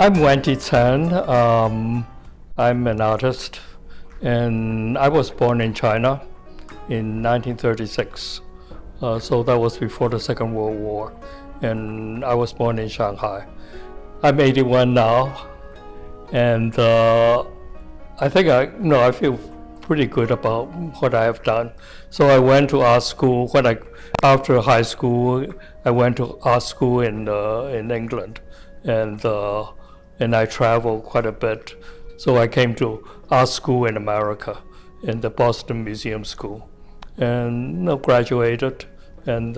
I'm Wendy Chen. I'm an artist, and I was born in China in 1936. So that was before the Second World War, and I was born in Shanghai. I'm 81 now, and I think I feel pretty good about what I have done. So I went to art school. After high school, I went to art school in England, and I traveled quite a bit. So I came to art school in America, in the Boston Museum School, and graduated, and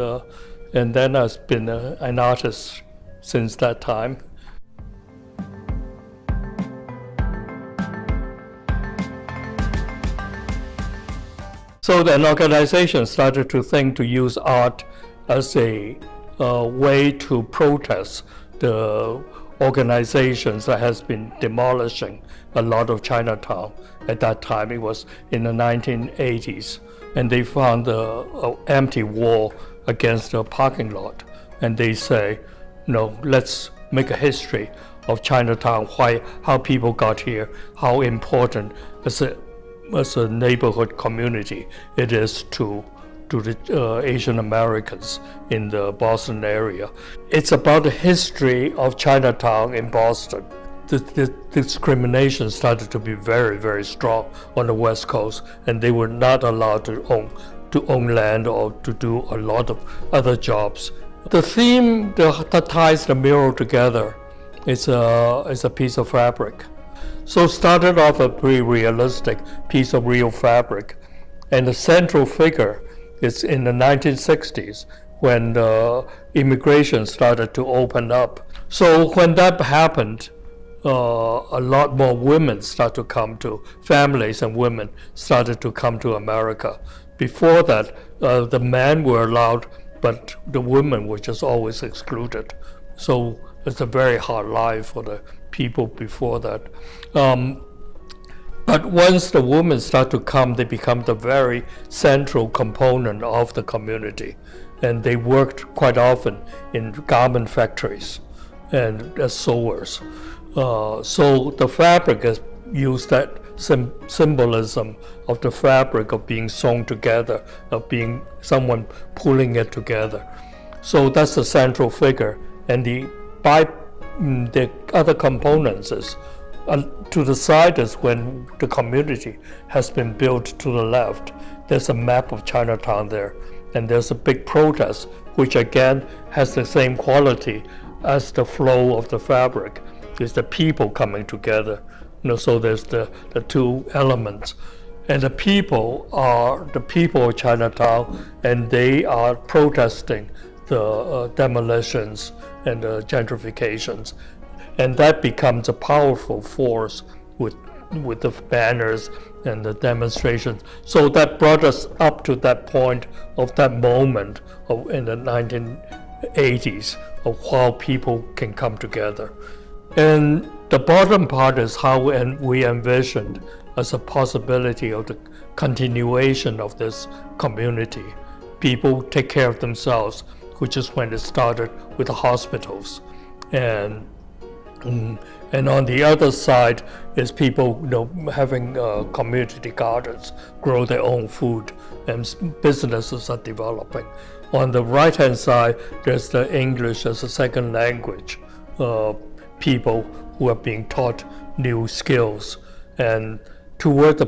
then I've been an artist since that time. So an organization started to think to use art as a way to protest the organizations that has been demolishing a lot of Chinatown. At that time, it was in the 1980s, and they found an empty wall against the parking lot, and they say, let's make a history of Chinatown, how people got here, how important as a neighborhood community it is to the Asian Americans in the Boston area. It's about the history of Chinatown in Boston. The discrimination started to be very, very strong on the West Coast, and they were not allowed to own land or to do a lot of other jobs. The theme that ties the mural together is a piece of fabric. So started off a pretty realistic piece of real fabric, and the central figure is in the 1960s when the immigration started to open up. So when that happened, a lot more women started to come to, families and women started to come to America. Before that, the men were allowed, but the women were just always excluded. So it's a very hard life for the people before that. But once the women start to come, they become the very central component of the community. And they worked quite often in garment factories and as sewers. So the fabric is used that symbolism of the fabric of being sewn together, of being someone pulling it together. So that's the central figure. And the other components is to the side is when the community has been built to the left. There's a map of Chinatown there, and there's a big protest, which again has the same quality as the flow of the fabric. It's the people coming together. So there's the two elements. And the people are the people of Chinatown, and they are protesting the demolitions and the gentrifications. And that becomes a powerful force with the banners and the demonstrations. So that brought us up to that point of that moment in the 1980s of how people can come together. And the bottom part is how we envisioned as a possibility of the continuation of this community. People take care of themselves, which is when it started with the hospitals. And on the other side is people having community gardens, grow their own food, and businesses are developing. On the right-hand side, there's the English as a second language, people who are being taught new skills. And toward the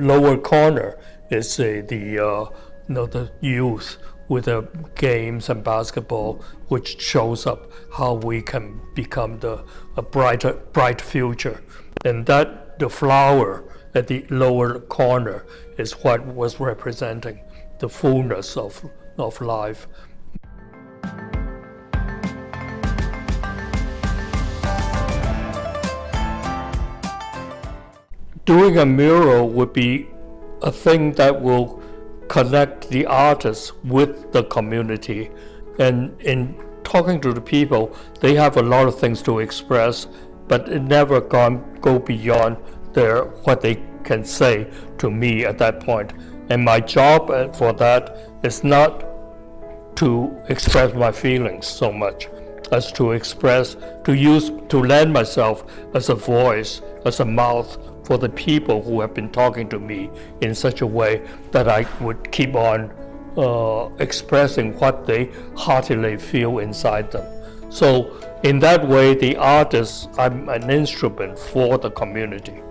lower corner is the youth with the games and basketball, which shows up how we can become a bright future. And that the flower at the lower corner is what was representing the fullness of life. Doing a mural would be a thing that will connect the artists with the community. And in talking to the people, they have a lot of things to express, but it never go beyond what they can say to me at that point. And my job for that is not to express my feelings so much. as to express, to lend myself as a voice, as a mouth for the people who have been talking to me in such a way that I would keep on expressing what they heartily feel inside them. So in that way, the artist, I'm an instrument for the community.